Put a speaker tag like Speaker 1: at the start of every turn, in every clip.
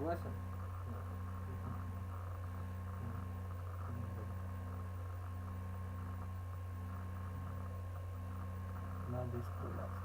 Speaker 1: Согласен? Надо исправляться.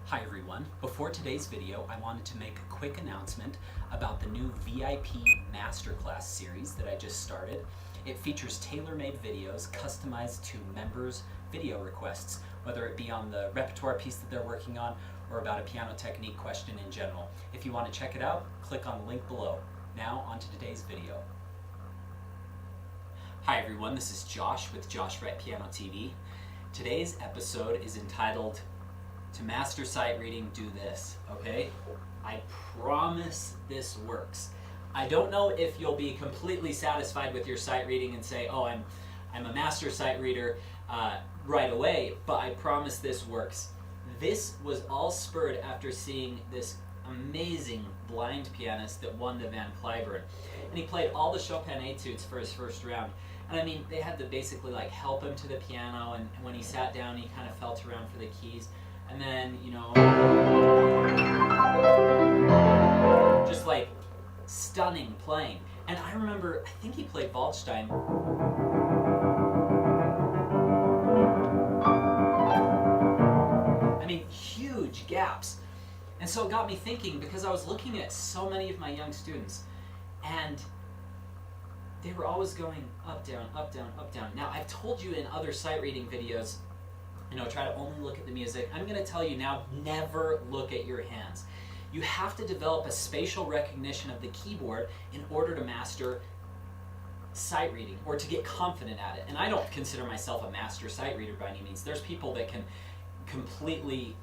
Speaker 2: Hi everyone. Before today's video, I wanted to make a quick announcement about the new VIP Masterclass series that I just started. It features tailor-made videos customized to members' video requests, whether it be on the repertoire piece that they're working on or about a piano technique question in general. If you want to check it out, click on the link below. Now, on to today's video. Hi everyone, this is Josh with Josh Wright Piano TV. Today's episode is entitled "To Master Sight Reading, Do This," okay? I promise this works. I don't know if you'll be completely satisfied with your sight reading and say, oh, I'm a master sight reader right away, but I promise this works. This was all spurred after seeing this amazing blind pianist that won the Van Cliburn. And he played all the Chopin etudes for his first round. And I mean, they had to basically like help him to the piano, and when he sat down, he kind of felt around for the keys. And then, you know, just like stunning playing. And I remember, I think he played Waldstein. I mean, huge gaps. And so it got me thinking, because I was looking at so many of my young students, and they were always going up, down, up, down, up, down. Now, I've told you in other sight reading videos, you know, try to only look at the music. I'm going to tell you now, never look at your hands. You have to develop a spatial recognition of the keyboard in order to master sight reading or to get confident at it. And I don't consider myself a master sight reader by any means. There's people that can completely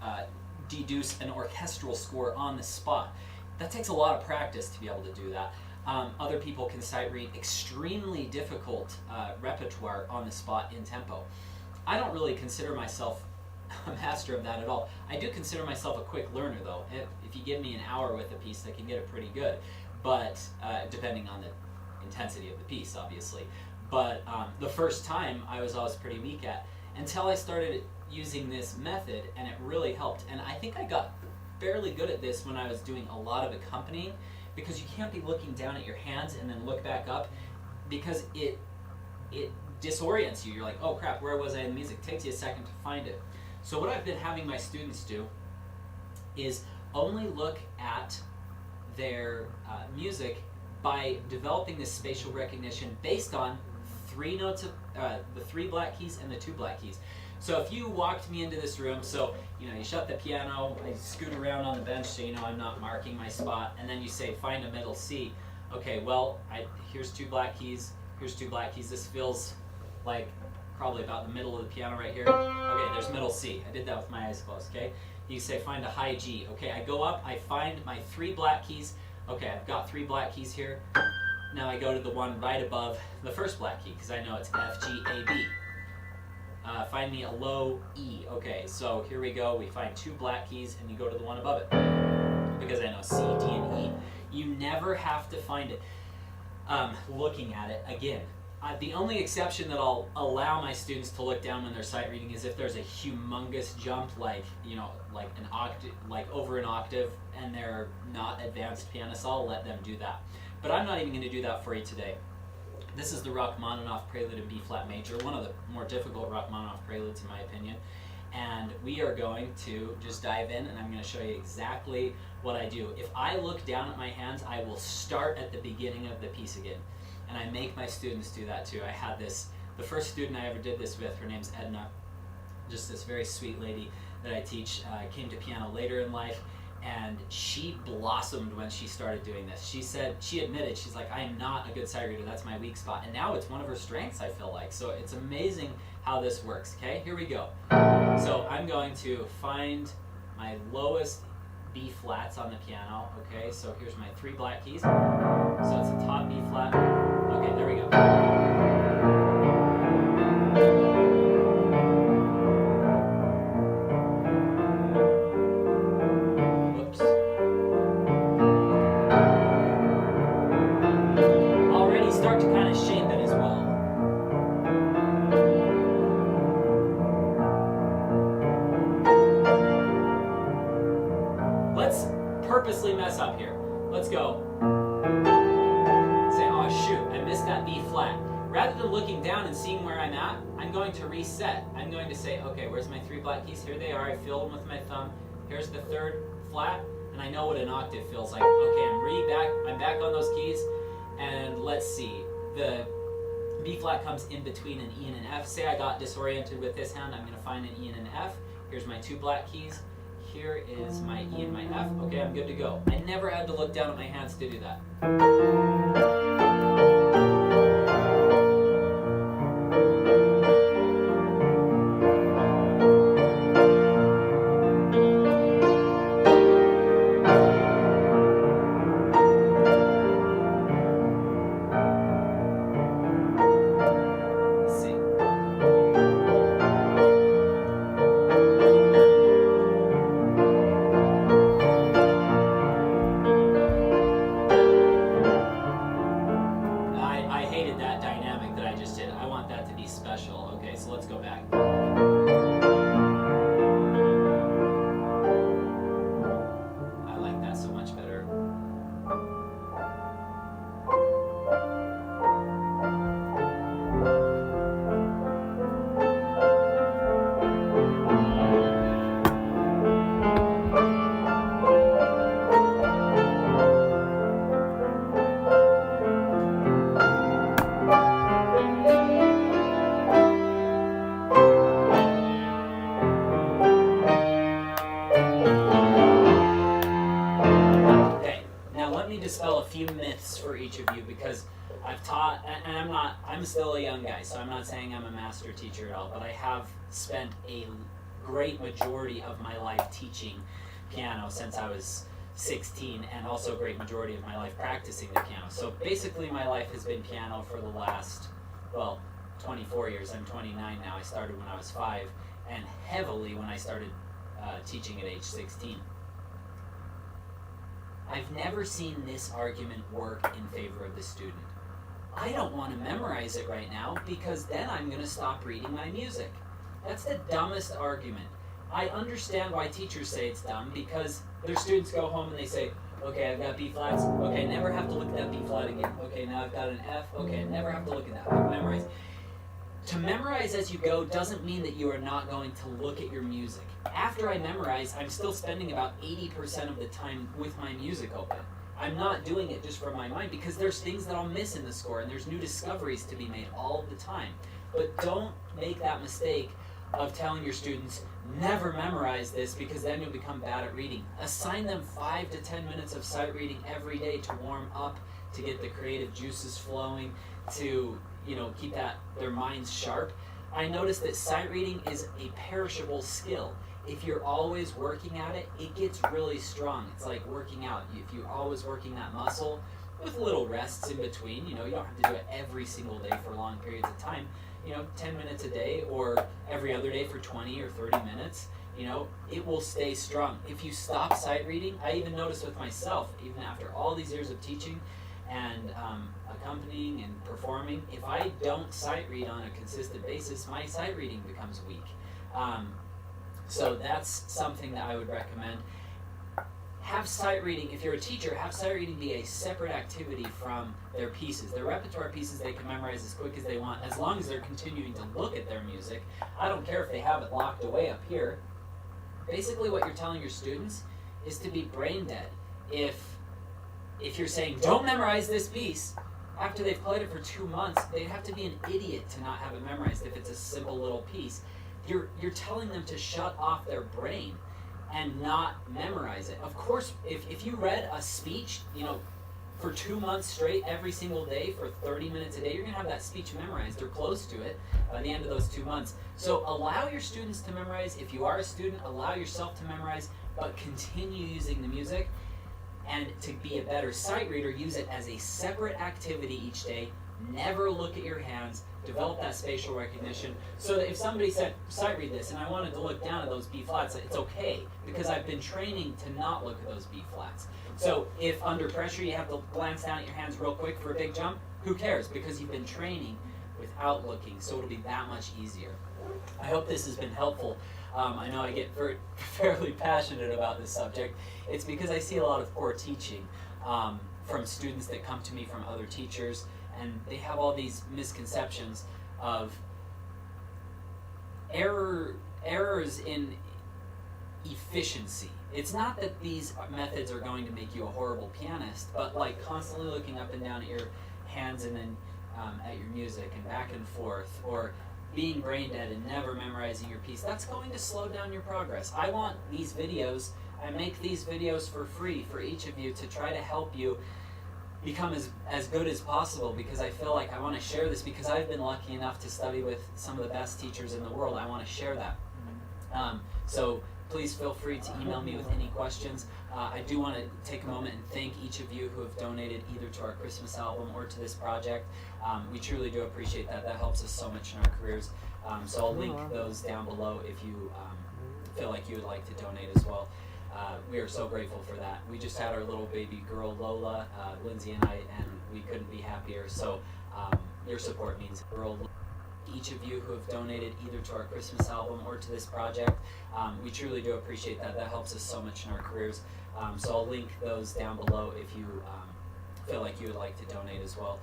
Speaker 2: deduce an orchestral score on the spot. That takes a lot of practice to be able to do that. Other people can sight read extremely difficult repertoire on the spot in tempo. I don't really consider myself a master of that at all. I do consider myself a quick learner though. If you give me an hour with a piece, I can get it pretty good, but depending on the intensity of the piece, obviously. But the first time I was always pretty weak at, until I started using this method, and it really helped. And I think I got fairly good at this when I was doing a lot of accompanying, because you can't be looking down at your hands and then look back up, because it disorients you. You're like, oh crap, where was I in the music? It takes you a second to find it. So what I've been having my students do is only look at their music by developing this spatial recognition based on three notes of the three black keys and the two black keys. So if you walked me into this room, so you know, you shut the piano, I scoot around on the bench so you know I'm not marking my spot, and then you say find a middle C. Okay, well, here's two black keys, here's two black keys. This feels like probably about the middle of the piano right here. Okay, there's middle C. I did that with my eyes closed, okay? You say find a high G. Okay, I go up, I find my three black keys. Okay, I've got three black keys here. Now I go to the one right above the first black key, because I know it's F, G, A, B. Find me a low E. Okay, so here we go. We find two black keys, and you go to the one above it, because I know C, D, and E. You never have to find it looking at it again. The only exception that I'll allow my students to look down when they're sight reading is if there's a humongous jump, like, you know, like an octave, like over an octave, and they're not advanced pianists. I'll let them do that. But I'm not even going to do that for you today. This is the Rachmaninoff Prelude in B flat major, one of the more difficult Rachmaninoff preludes in my opinion. And we are going to just dive in, and I'm going to show you exactly what I do. If I look down at my hands, I will start at the beginning of the piece again. And I make my students do that too. I had this, the first student I ever did this with, her name's Edna, just this very sweet lady that I teach, came to piano later in life, and she blossomed when she started doing this. She admitted, she's like, I am not a good sight reader, that's my weak spot. And now it's one of her strengths, I feel like. So it's amazing how this works, okay? Here we go. So I'm going to find my lowest B flats on the piano, okay? So here's my 3 black keys. So it's the top B flat. Okay, there we go. Whoops. Already start to kind of shape it as well. Let's purposely mess up here. Let's go. Say, oh shoot, I missed that B flat. Rather than looking down and seeing where I'm at, I'm going to reset. I'm going to say, okay, where's my 3 black keys? Here they are. I feel them with my thumb. Here's the 3rd flat, and I know what an octave feels like. Okay, I'm back on those keys, and let's see. The B flat comes in between an E and an F. Say I got disoriented with this hand, I'm going to find an E and an F. Here's my 2 black keys. Here is my E and my F. Okay, I'm good to go. I never had to look down at my hands to do that. Dispel a few myths for each of you, because I've taught, and I'm still a young guy, so I'm not saying I'm a master teacher at all, but I have spent a great majority of my life teaching piano since I was 16, and also a great majority of my life practicing the piano. So basically my life has been piano for the last, well, 24 years. I'm 29 now. I started when I was 5, and heavily when I started teaching at age 16. I've never seen this argument work in favor of the student. I don't want to memorize it right now because then I'm going to stop reading my music. That's the dumbest argument. I understand why teachers say it's dumb, because their students go home and they say, okay, I've got B flats. Okay, I never have to look at that B flat again. Okay, now I've got an F. Okay, I never have to look at that. I can memorize. To memorize as you go doesn't mean that you are not going to look at your music. After I memorize, I'm still spending about 80% of the time with my music open. I'm not doing it just from my mind, because there's things that I'll miss in the score and there's new discoveries to be made all the time. But don't make that mistake of telling your students, never memorize this, because then you'll become bad at reading. Assign them 5 to 10 minutes of sight reading every day to warm up, to get the creative juices flowing, to keep their minds sharp. I noticed that sight reading is a perishable skill. If you're always working at it, it gets really strong. It's like working out. If you're always working that muscle with little rests in between, you don't have to do it every single day for long periods of time. 10 minutes a day or every other day for 20 or 30 minutes, it will stay strong. If you stop sight reading, I even noticed with myself, even after all these years of teaching and accompanying and performing, if I don't sight read on a consistent basis, my sight reading becomes weak. So that's something that I would recommend. Have sight reading, if you're a teacher, have sight reading be a separate activity from their pieces. Their repertoire pieces they can memorize as quick as they want, as long as they're continuing to look at their music. I don't care if they have it locked away up here. Basically what you're telling your students is to be brain dead. If you're saying, don't memorize this piece, after they've played it for 2 months, they'd have to be an idiot to not have it memorized if it's a simple little piece. You're telling them to shut off their brain. and not memorize it. Of course, if you read a speech, for 2 months straight, every single day for 30 minutes a day, you're going to have that speech memorized or close to it by the end of those 2 months. So allow your students to memorize. If you are a student, allow yourself to memorize, but continue using the music. And to be a better sight reader, use it as a separate activity each day. Never look at your hands. Develop that spatial recognition so that if somebody said, sight read this, and I wanted to look down at those B flats, it's okay because I've been training to not look at those B flats. So if under pressure you have to glance down at your hands real quick for a big jump, who cares? Because you've been training without looking, so it'll be that much easier. I hope this has been helpful. I know I get fairly passionate about this subject. It's because I see a lot of poor teaching from students that come to me from other teachers, and they have all these misconceptions of errors in efficiency. It's not that these methods are going to make you a horrible pianist, but like constantly looking up and down at your hands and then at your music and back and forth, or being brain dead and never memorizing your piece, that's going to slow down your progress. I want these videos, I make these videos for free for each of you to try to help you become as good as possible, because I feel like I want to share this because I've been lucky enough to study with some of the best teachers in the world. I want to share that. So please feel free to email me with any questions. I do want to take a moment and thank each of you who have donated either to our Christmas album or to this project. We truly do appreciate that. That helps us so much in our careers. So I'll link those down below if you feel like you would like to donate as well. We are so grateful for that. We just had our little baby girl Lola, Lindsay and I, and we couldn't be happier. So your support means the world. Each of you who have donated either to our Christmas album or to this project, we truly do appreciate that. That helps us so much in our careers. So I'll link those down below if you feel like you would like to donate as well.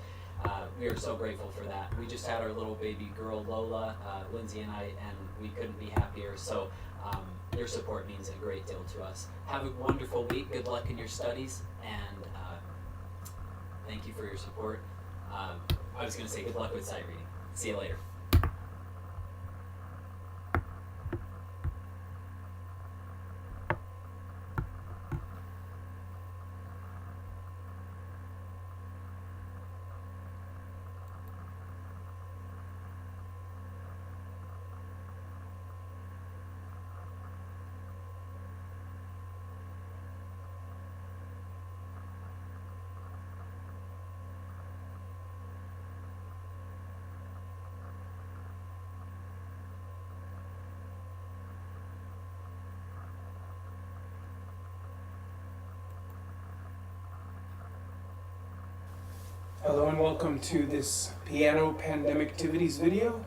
Speaker 2: We are so grateful for that. We just had our little baby girl Lola, Lindsay and I, and we couldn't be happier. So your support means a great deal to us. Have a wonderful week. Good luck in your studies, and thank you for your support. I was going to say good luck with sight reading. See you later.
Speaker 3: Hello and welcome to this piano pandemic activities video,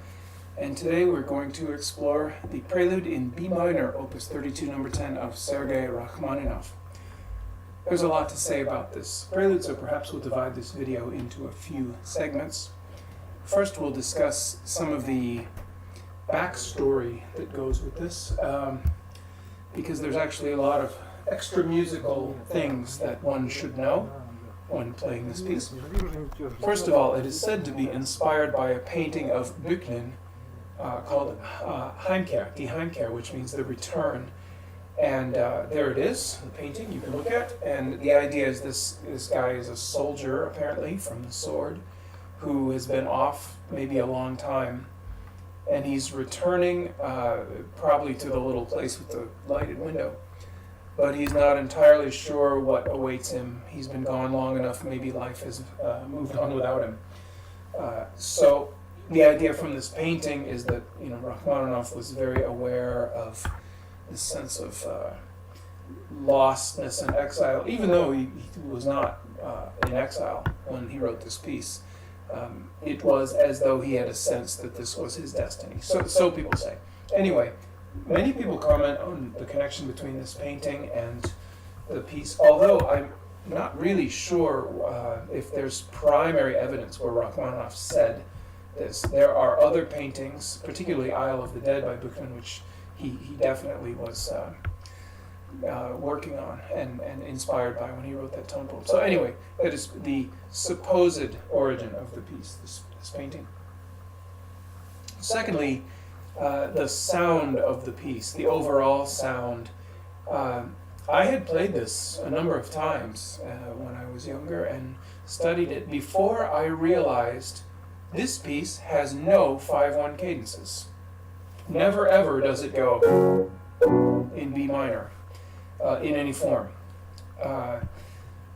Speaker 3: and today we're going to explore the Prelude in B minor, opus 32 number 10 of Sergei Rachmaninoff. There's a lot to say about this prelude, so perhaps we'll divide this video into a few segments. First we'll discuss some of the backstory that goes with this, because there's actually a lot of extra musical things that one should know when playing this piece. First of all, it is said to be inspired by a painting of Böcklin called Heimkehr, Die Heimkehr, which means the return. And there it is, the painting you can look at. And the idea is this guy is a soldier, apparently, from the sword, who has been off maybe a long time. And he's returning probably to the little place with the lighted window. But he's not entirely sure what awaits him. He's been gone long enough, maybe life has moved on without him. So the idea from this painting is that Rachmaninoff was very aware of this sense of lostness and exile, even though he was not in exile when he wrote this piece. It was as though he had a sense that this was his destiny. So people say. Anyway, many people comment on the connection between this painting and the piece, although I'm not really sure if there's primary evidence where Rachmaninoff said this. There are other paintings, particularly Isle of the Dead by Böcklin, which he definitely was working on and inspired by when he wrote that tone poem. So anyway, that is the supposed origin of the piece, this painting. Secondly, the sound of the piece, the overall sound, I had played this a number of times when I was younger and studied it before I realized this piece has no 5/1 cadences. Never ever does it go in B minor in any form.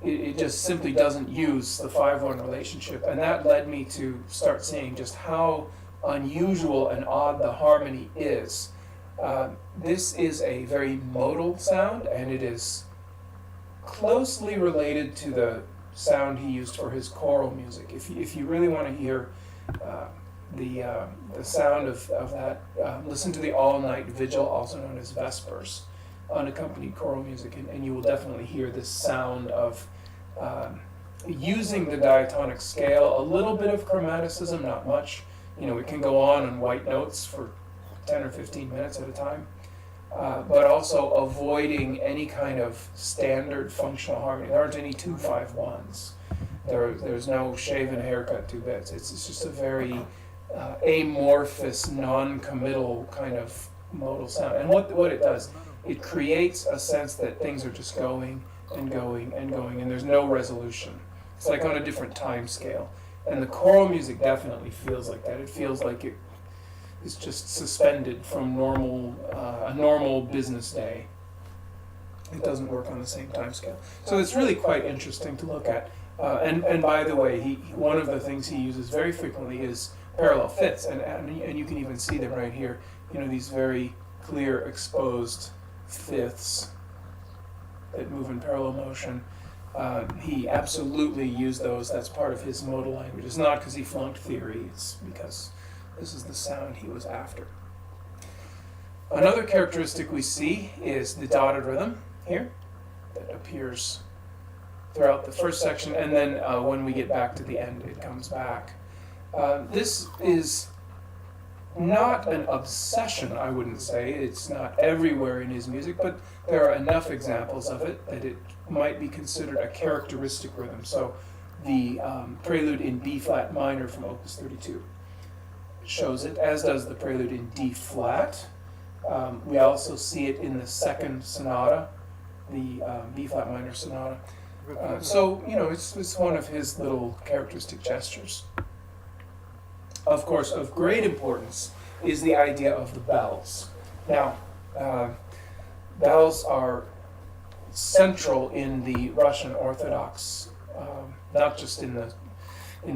Speaker 3: It just simply doesn't use the 5/1 relationship, and that led me to start seeing just how unusual and odd the harmony is. This is a very modal sound, and it is closely related to the sound he used for his choral music. If you really want to hear the sound of that, listen to the all-night vigil, also known as vespers, unaccompanied choral music, and you will definitely hear this sound of using the diatonic scale, a little bit of chromaticism, not much. It can go on white notes for 10 or 15 minutes at a time, but also avoiding any kind of standard functional harmony. There aren't any 2/5/1s. There's no shave and haircut 2 bits. It's just a very amorphous, non-committal kind of modal sound. And what it does, it creates a sense that things are just going and going and going, and there's no resolution. It's like on a different time scale. And the choral music definitely feels like that. It feels like it is just suspended from a normal business day. It doesn't work on the same time scale. So it's really quite interesting to look at. And by the way, one of the things he uses very frequently is parallel fifths, and you can even see them right here. These very clear exposed fifths that move in parallel motion. He absolutely used those. That's part of his modal language. It's not because he flunked theory, it's because this is the sound he was after. Another characteristic we see is the dotted rhythm here that appears throughout the first section, and then when we get back to the end, it comes back. This is not an obsession, I wouldn't say. It's not everywhere in his music, but there are enough examples of it that it might be considered a characteristic rhythm. So the prelude in B flat minor from Opus 32 shows it, as does the prelude in D flat. We also see it in the second sonata, the B flat minor sonata. So it's one of his little characteristic gestures. Of course, of great importance is the idea of the bells. Now, bells are central in the Russian Orthodox, not just in the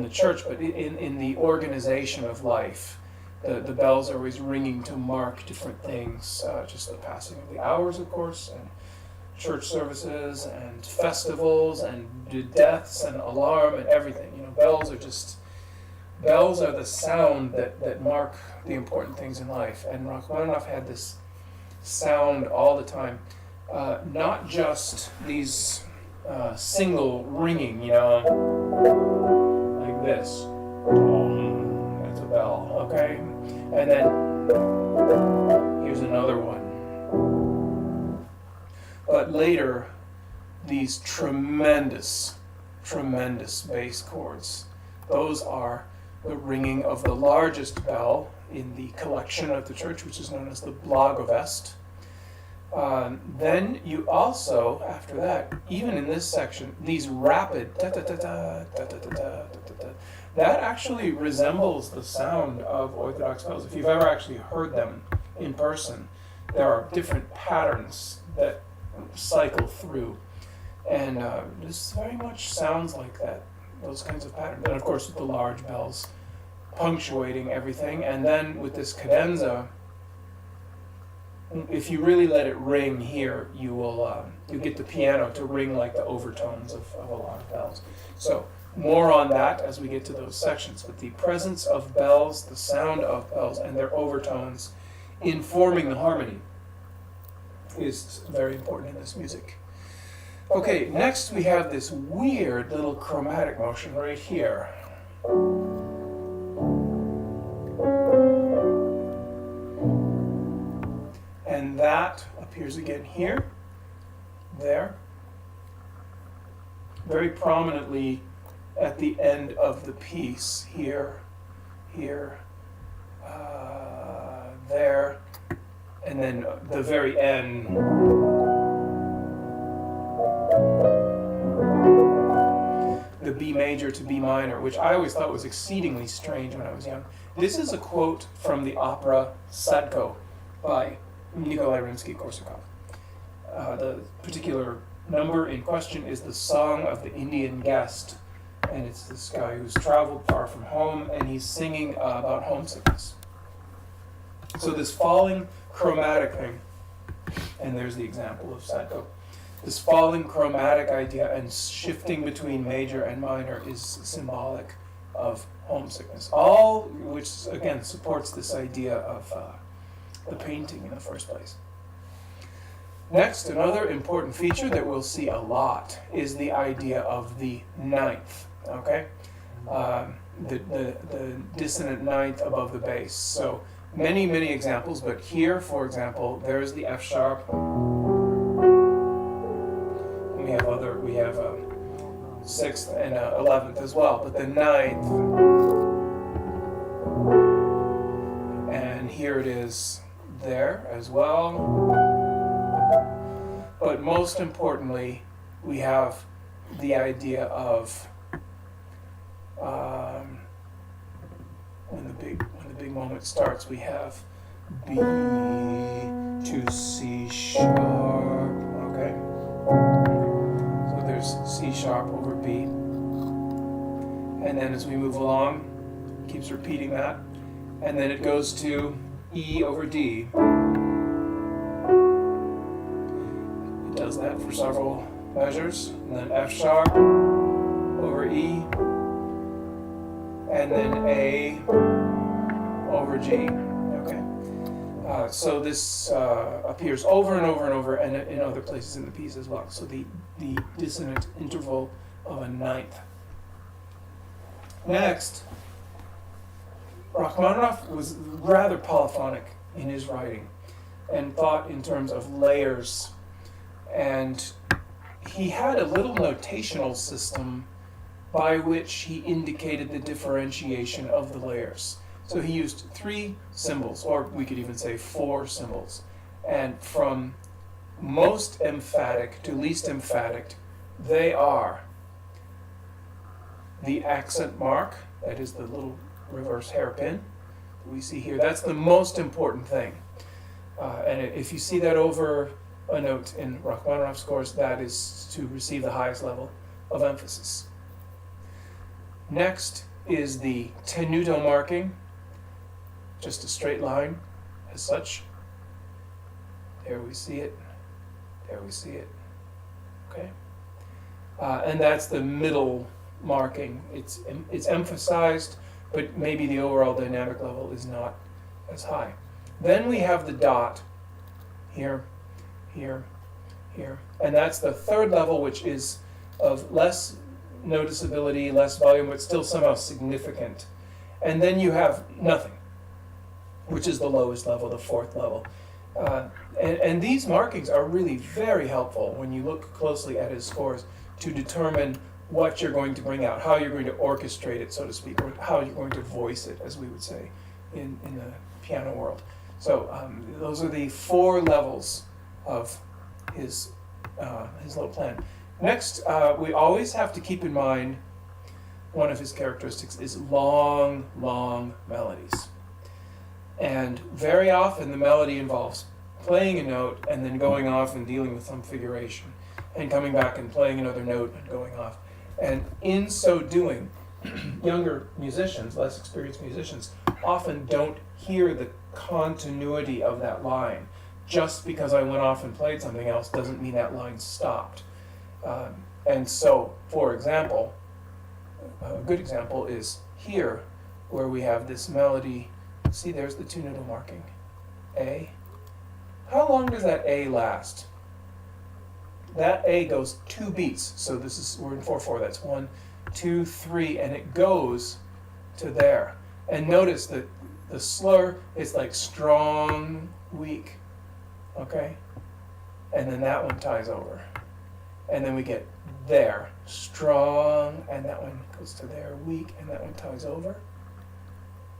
Speaker 3: church, but in the organization of life. The bells are always ringing to mark different things, just the passing of the hours, of course, and church services and festivals and deaths and alarm and everything. Bells are the sound that mark the important things in life. And Rachmaninoff had this sound all the time, not just these single ringing, like this. That's a bell, okay? And then here's another one. But later, these tremendous bass chords, those are the ringing of the largest bell in the collection of the church, which is known as the Blagovest. Then you also, after that, even in this section, these rapid that actually resembles the sound of Orthodox bells. If you've ever actually heard them in person, there are different patterns that cycle through, and this very much sounds like that, those kinds of patterns. And of course with the large bells punctuating everything, and then with this cadenza, if you really let it ring here, you get the piano to ring like the overtones of a lot of bells. So more on that as we get to those sections, but the presence of bells, the sound of bells and their overtones in forming the harmony is very important in this music. Okay, next we have this weird little chromatic motion right here. And that appears again here, there, very prominently at the end of the piece, here, there, and then the very end. B major to B minor, which I always thought was exceedingly strange when I was young. This is a quote from the opera Sadko by Nikolai Rimsky-Korsakov. The particular number in question is the Song of the Indian Guest, and it's this guy who's traveled far from home, and he's singing about homesickness. So this falling chromatic thing, and there's the example of Sadko. This falling chromatic idea and shifting between major and minor is symbolic of homesickness. All which, again, supports this idea of the painting in the first place. Next, another important feature that we'll see a lot is the idea of the ninth, okay? The dissonant ninth above the bass. So many examples, but here, for example, there's the F sharp. We have sixth and 11th as well, but the ninth, and here it is there as well. But most importantly, we have the idea of when the big moment starts, we have B to C sharp. Okay. So there's C sharp over B, and then as we move along, it keeps repeating that, and then it goes to E over D. Does that for several measures, and then F sharp over E, and then A over G. Okay, so this appears over and over and over, and in other places in the piece as well. So the dissonant interval of a ninth. Next, Rachmaninoff was rather polyphonic in his writing, and thought in terms of layers. And he had a little notational system by which he indicated the differentiation of the layers. So he used 3 symbols, or we could even say 4 symbols. And from most emphatic to least emphatic, they are the accent mark, that is the little reverse hairpin that we see here. That's the most important thing. And if you see that over a note in Rachmaninoff's scores, that is to receive the highest level of emphasis. Next is the tenuto marking, just a straight line as such. There we see it, there we see it, okay? And that's the middle marking. It's emphasized, but maybe the overall dynamic level is not as high. Then we have the dot here, here, here. And that's the third level, which is of less noticeability, less volume, but still somehow significant. And then you have nothing, which is the lowest level, the fourth level. And these markings are really very helpful when you look closely at his scores to determine what you're going to bring out, how you're going to orchestrate it, so to speak, or how you're going to voice it, as we would say in the piano world. So those are the 4 levels of his little plan. Next, we always have to keep in mind one of his characteristics is long melodies. And very often the melody involves playing a note and then going off and dealing with some figuration, and coming back and playing another note and going off. And in so doing, younger musicians, less experienced musicians, often don't hear the continuity of that line. Just because I went off and played something else doesn't mean that line stopped. And so, for example, a good example is here, where we have this melody. See, there's the tenuto marking, A. How long does that A last? That A goes 2 beats. So we're in 4/4. That's 1, 2, 3, and it goes to there. And notice that the slur is like strong, weak. Okay? And then that one ties over. And then we get there, strong, and that one goes to there, weak, and that one ties over.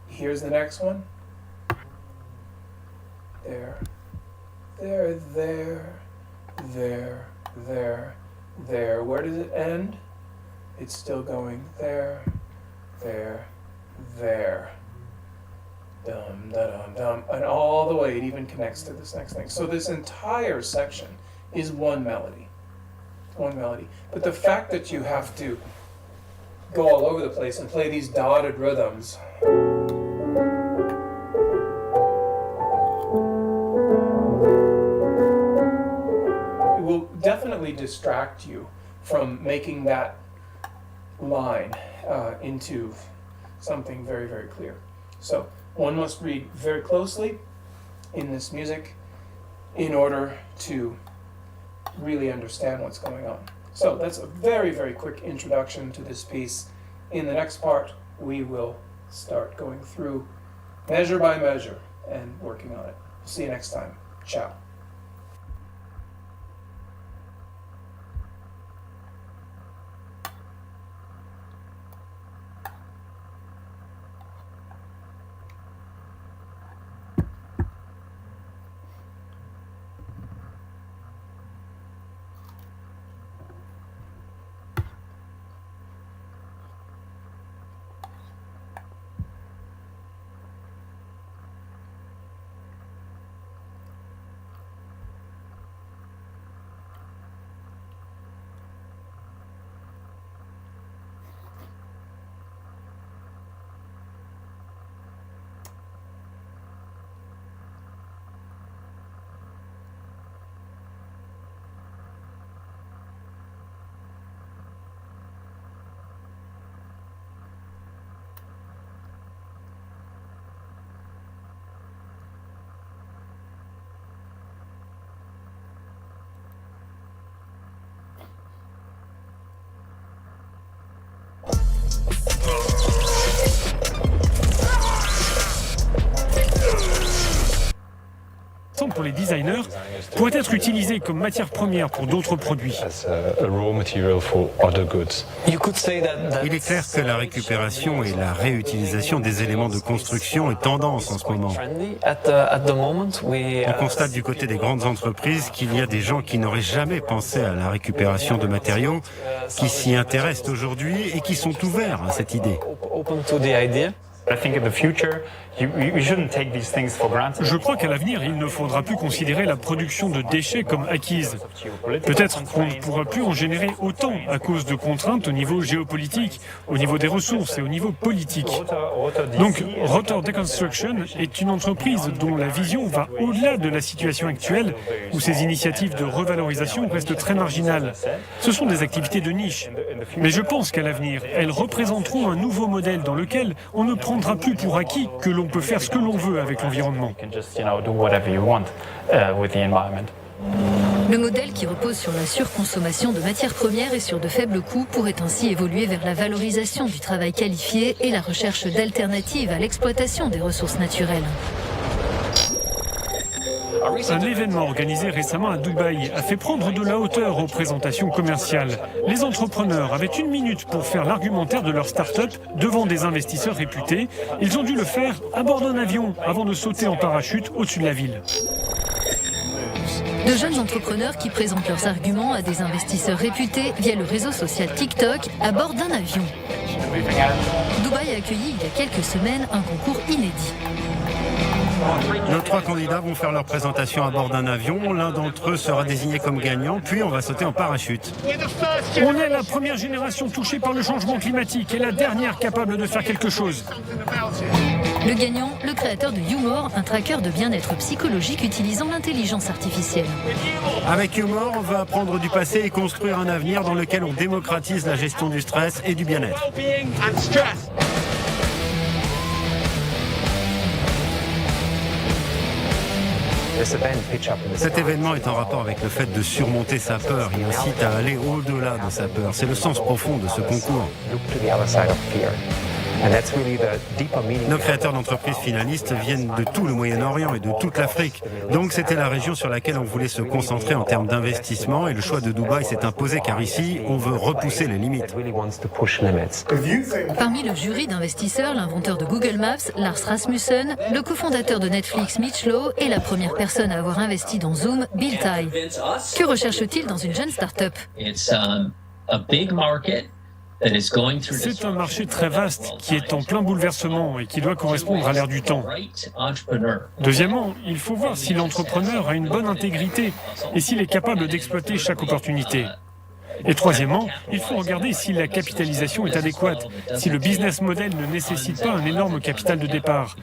Speaker 3: Here's the next one. There, there, there, there, there, there. Where does it end? it's still going there, there, there. Dum, da, dum, dum, and all the way it even connects to this next thing. So this entire section is one melody. One melody. But the fact that you have to go all over the place and play these dotted rhythms. It will definitely distract you from making that line into something very, very clear. So one must read very closely in this music in order to really understand what's going on. So that's a very, very quick introduction to this piece. In the next part, we will start going through measure by measure and working on it. See you next time. Ciao.
Speaker 4: Pour les designers, pourrait être utilisé comme matière première pour d'autres produits.
Speaker 5: Il est clair que la récupération et la réutilisation des éléments de construction est tendance en ce moment. On constate du côté des grandes entreprises qu'il y a des gens qui n'auraient jamais pensé à la récupération de matériaux, qui s'y intéressent aujourd'hui et qui sont ouverts à cette idée.
Speaker 4: Je crois qu'à l'avenir, il ne faudra plus considérer la production de déchets comme acquise. Peut-être qu'on ne pourra plus en générer autant à cause de contraintes au niveau géopolitique, au niveau des ressources et au niveau politique. Donc, Rotor Deconstruction est une entreprise dont la vision va au-delà de la situation actuelle, où ces initiatives de revalorisation restent très marginales. Ce sont des activités de niche. Mais je pense qu'à l'avenir, elles représenteront un nouveau modèle dans lequel on ne prendra plus pour acquis que l'on peut faire ce que l'on veut avec l'environnement.
Speaker 6: Le modèle qui repose sur la surconsommation de matières premières et sur de faibles coûts pourrait ainsi évoluer vers la valorisation du travail qualifié et la recherche d'alternatives à l'exploitation des ressources naturelles.
Speaker 4: Un événement organisé récemment à Dubaï a fait prendre de la hauteur aux présentations commerciales. Les entrepreneurs avaient 1 minute pour faire l'argumentaire de leur start-up devant des investisseurs réputés. Ils ont dû le faire à bord d'un avion avant de sauter en parachute au-dessus de la ville.
Speaker 6: De jeunes entrepreneurs qui présentent leurs arguments à des investisseurs réputés via le réseau social TikTok à bord d'un avion. Dubaï a accueilli il y a quelques semaines un concours inédit.
Speaker 5: Nos 3 candidats vont faire leur présentation à bord d'un avion. L'un d'entre eux sera désigné comme gagnant, puis on va sauter en parachute.
Speaker 4: On est la première génération touchée par le changement climatique et la dernière capable de faire quelque chose.
Speaker 6: Le gagnant, le créateur de Humor, un tracker de bien-être psychologique utilisant l'intelligence artificielle.
Speaker 5: Avec Humor, on va apprendre du passé et construire un avenir dans lequel on démocratise la gestion du stress et du bien-être. Cet événement est en rapport avec le fait de surmonter sa peur et incite à aller au-delà de sa peur. C'est le sens profond de ce concours. Nos créateurs d'entreprises finalistes viennent de tout le Moyen-Orient et de toute l'Afrique. Donc c'était la région sur laquelle on voulait se concentrer en termes d'investissement et le choix de Dubaï s'est imposé car ici, on veut repousser les limites.
Speaker 6: Parmi le jury d'investisseurs, l'inventeur de Google Maps, Lars Rasmussen, le cofondateur de Netflix, Mitch Lowe, et la première personne à avoir investi dans Zoom, Bill Tai. Que recherche-t-il dans une jeune start-up ?
Speaker 4: C'est un marché très vaste qui est en plein bouleversement et qui doit correspondre à l'ère du temps. Deuxièmement, il faut voir si l'entrepreneur a une bonne intégrité et s'il est capable d'exploiter chaque opportunité. Et troisièmement, il faut regarder si la capitalisation est adéquate, si le business model ne nécessite pas un énorme capital de départ.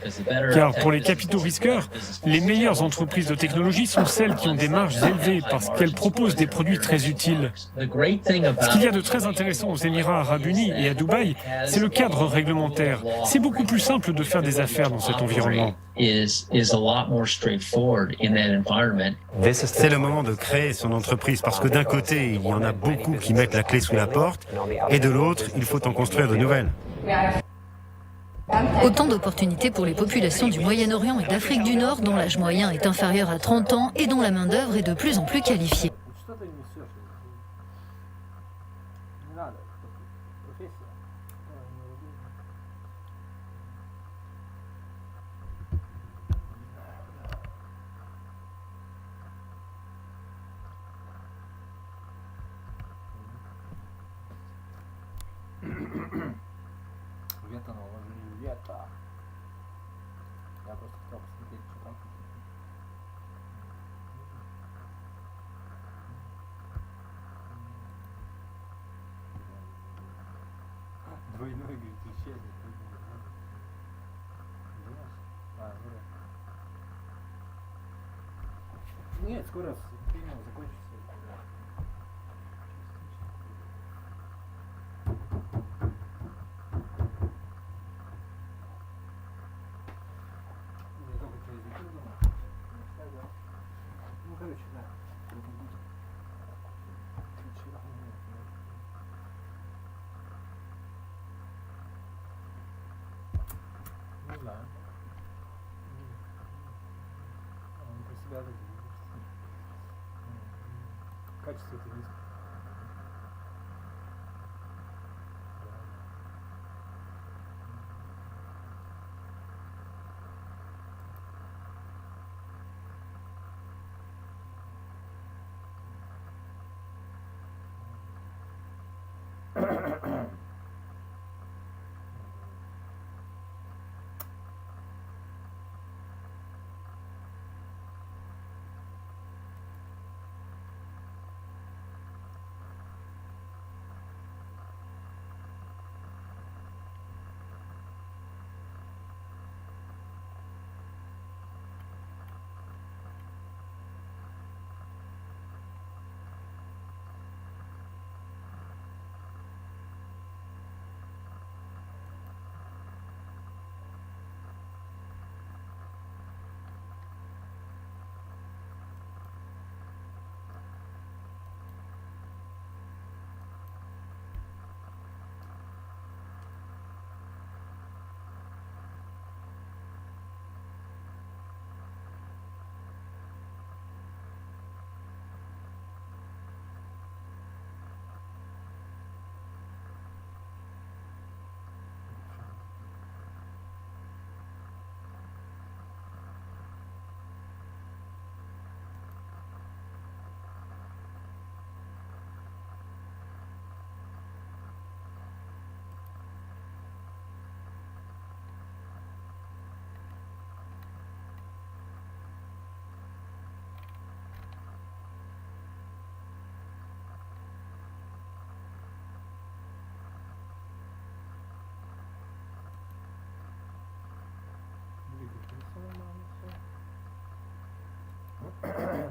Speaker 4: Car pour les capitaux risqueurs, les meilleures entreprises de technologie sont celles qui ont des marges élevées parce qu'elles proposent des produits très utiles. Ce qu'il y a de très intéressant aux Émirats arabes unis et à Dubaï, c'est le cadre réglementaire. C'est beaucoup plus simple de faire des affaires dans cet environnement.
Speaker 5: C'est le moment de créer son entreprise parce que d'un côté, il y en a beaucoup qui mettent la clé sous la porte et de l'autre, il faut en construire de nouvelles.
Speaker 6: Autant d'opportunités pour les populations du Moyen-Orient et d'Afrique du Nord dont l'âge moyen est inférieur à 30 ans et dont la main-d'œuvre est de plus en plus qualifiée.
Speaker 1: Что ты несешь? Не надо. Профессия. Вето наложили, вето. Я просто хотел посмотреть, что там. Двойной, говорит, исчезнет. Думаешь? Дура. Нет, скоро закончится. Я только что изучил дома. Да. Ну, короче, да. Не знаю. Он про себя так говорит. Качество это низкое.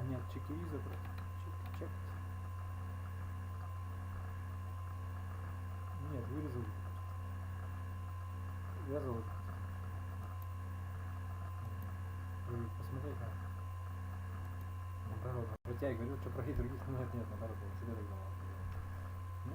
Speaker 1: Нет, чеки забрать. Чек. Нет, вырезал. Вязал. Посмотреть надо. Наоборот, про тебя я говорил, что про других, но нет, наоборот, я себе так думал. Ну,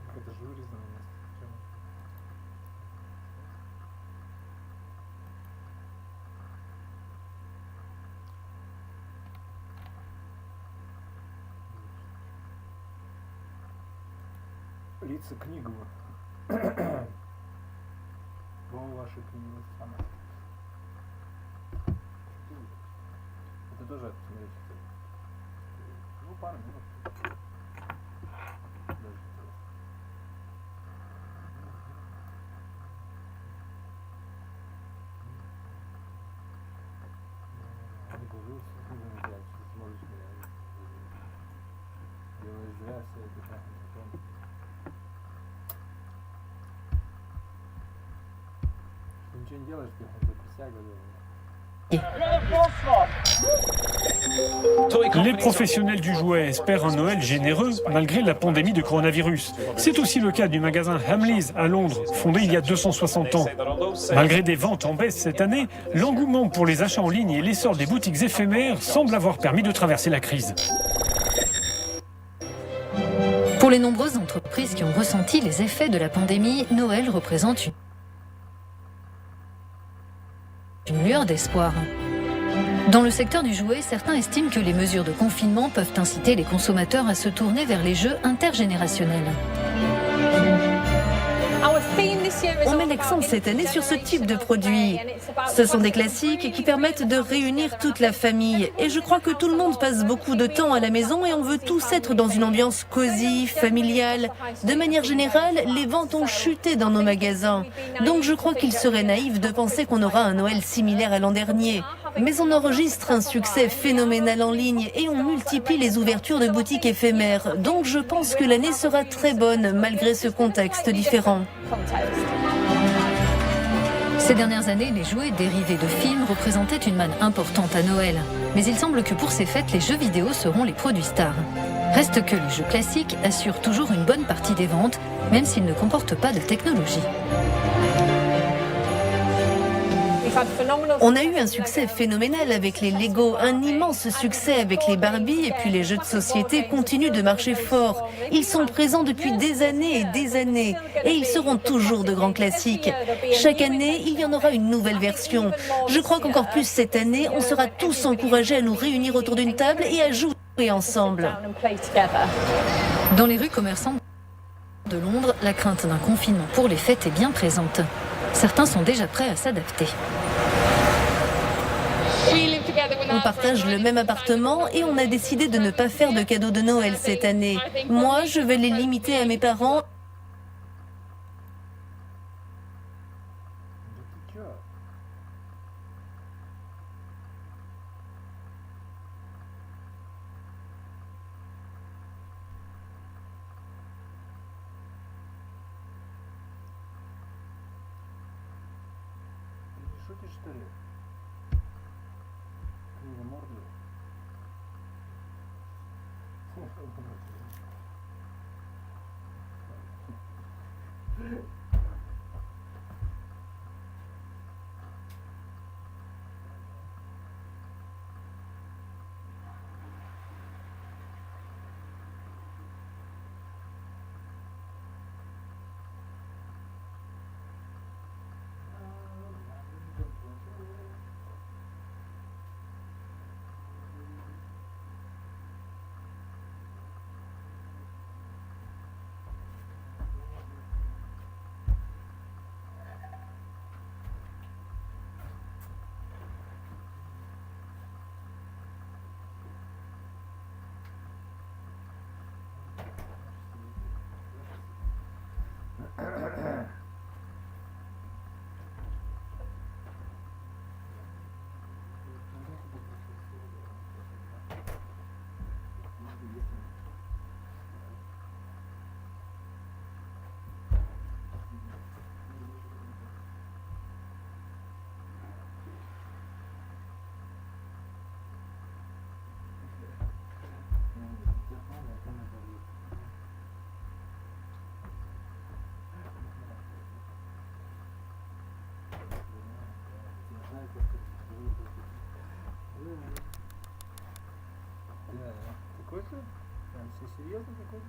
Speaker 1: Как это же вырезано у нас. Лица книгу. Во вашей книге самое. Это тоже, смотрите, ну, пару минут. Даже не положился, не знаю, сможешь меня. Делаешь зря все это так, потом. Что ничего не делаешь, ты хоть присягу делаешь.
Speaker 4: Les professionnels du jouet espèrent un Noël généreux malgré la pandémie de coronavirus. C'est aussi le cas du magasin Hamleys à Londres, fondé il y a 260 ans. Malgré des ventes en baisse cette année, l'engouement pour les achats en ligne et l'essor des boutiques éphémères semble avoir permis de traverser la crise.
Speaker 6: Pour les nombreuses entreprises qui ont ressenti les effets de la pandémie, Noël représente une lueur d'espoir. Dans le secteur du jouet, certains estiment que les mesures de confinement peuvent inciter les consommateurs à se tourner vers les jeux intergénérationnels.
Speaker 7: On met l'accent cette année sur ce type de produit. Ce sont des classiques qui permettent de réunir toute la famille. Et je crois que tout le monde passe beaucoup de temps à la maison et on veut tous être dans une ambiance cosy, familiale. De manière générale, les ventes ont chuté dans nos magasins. Donc je crois qu'il serait naïf de penser qu'on aura un Noël similaire à l'an dernier. Mais on enregistre un succès phénoménal en ligne et on multiplie les ouvertures de boutiques éphémères. Donc je pense que l'année sera très bonne malgré ce contexte différent.
Speaker 6: Ces dernières années, les jouets dérivés de films représentaient une manne importante à Noël. Mais il semble que pour ces fêtes, les jeux vidéo seront les produits stars. Reste que les jeux classiques assurent toujours une bonne partie des ventes, même s'ils ne comportent pas de technologie.
Speaker 7: On a eu un succès phénoménal avec les Lego, un immense succès avec les Barbie et puis les jeux de société continuent de marcher fort. Ils sont présents depuis des années et ils seront toujours de grands classiques. Chaque année, il y en aura une nouvelle version. Je crois qu'encore plus cette année, on sera tous encouragés à nous réunir autour d'une table et à jouer ensemble.
Speaker 6: Dans les rues commerçantes de Londres, la crainte d'un confinement pour les fêtes est bien présente. Certains sont déjà prêts à s'adapter.
Speaker 7: On partage le même appartement et on a décidé de ne pas faire de cadeaux de Noël cette année. Moi, je vais les limiter à mes parents.
Speaker 1: Шутишь, что ли? Криво морду. Какой-то? Прям все серьезно какой-то?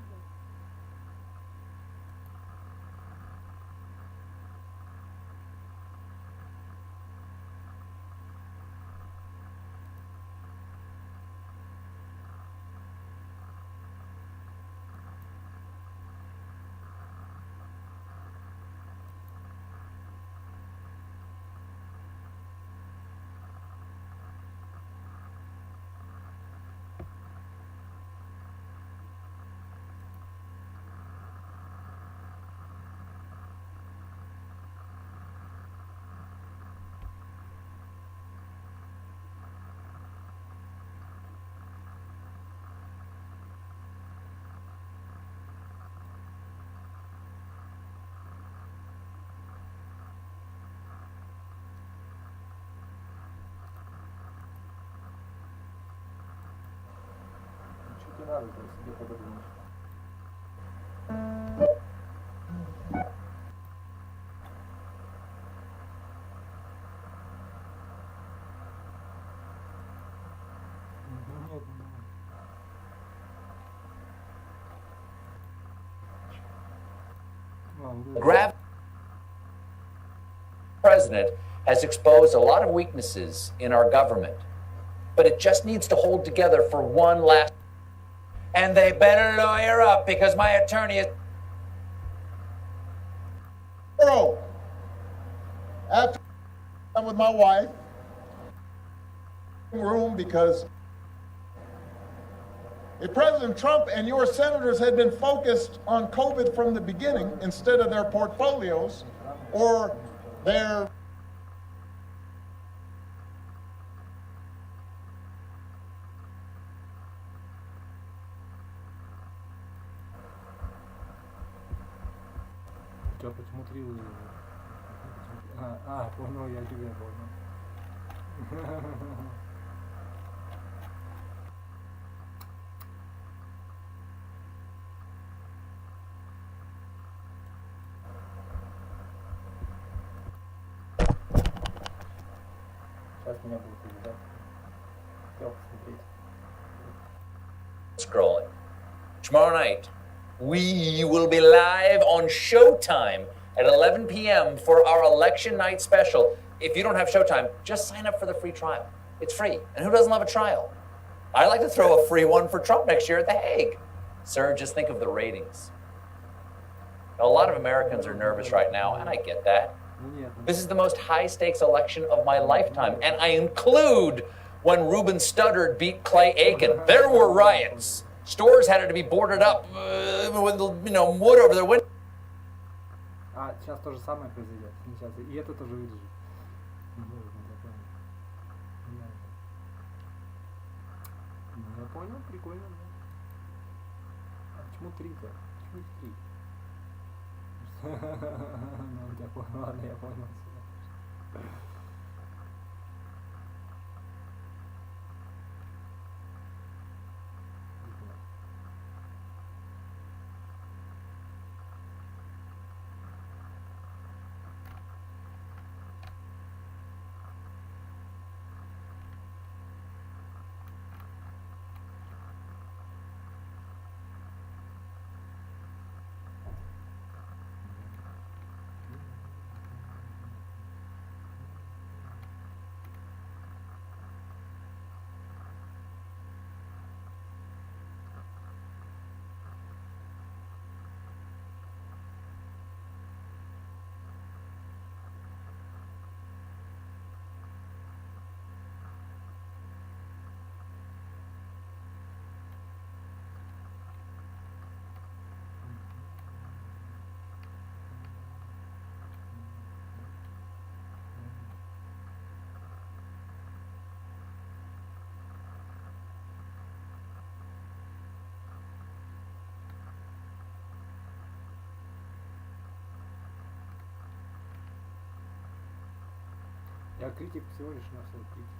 Speaker 1: рассказывать о себе подробнее. Нет,
Speaker 8: Grab president has exposed a lot of weaknesses in our government, but it just needs to hold together for one last. And they better lawyer up because my attorney is.
Speaker 9: After I'm with my wife, room because if President Trump and your senators had been focused on COVID from the beginning instead of their portfolios or their
Speaker 1: Что, почему 3 уже? Понял, я тебя понял. Сейчас меня будут увидеть. Хотел посмотреть.
Speaker 8: Scrolling. Tomorrow night, we will be live on Showtime at 11 p.m. for our election night special. If you don't have Showtime, just sign up for the free trial. It's free. And who doesn't love a trial? I'd like to throw a free one for Trump next year at The Hague. Sir, just think of the ratings. Now, a lot of Americans are nervous right now, and I get that. This is the most high-stakes election of my lifetime, and I include when Ruben Studdard beat Clay Aiken. There were riots. Stores had to be boarded up with, wood over their windows.
Speaker 1: Сейчас то же самое произойдет. Сейчас и это тоже выдержит. Я понял, прикольно. А почему 3-то? Почему 3? Ну, я понял, ладно, я понял. Я критик всего лишь на свой критик.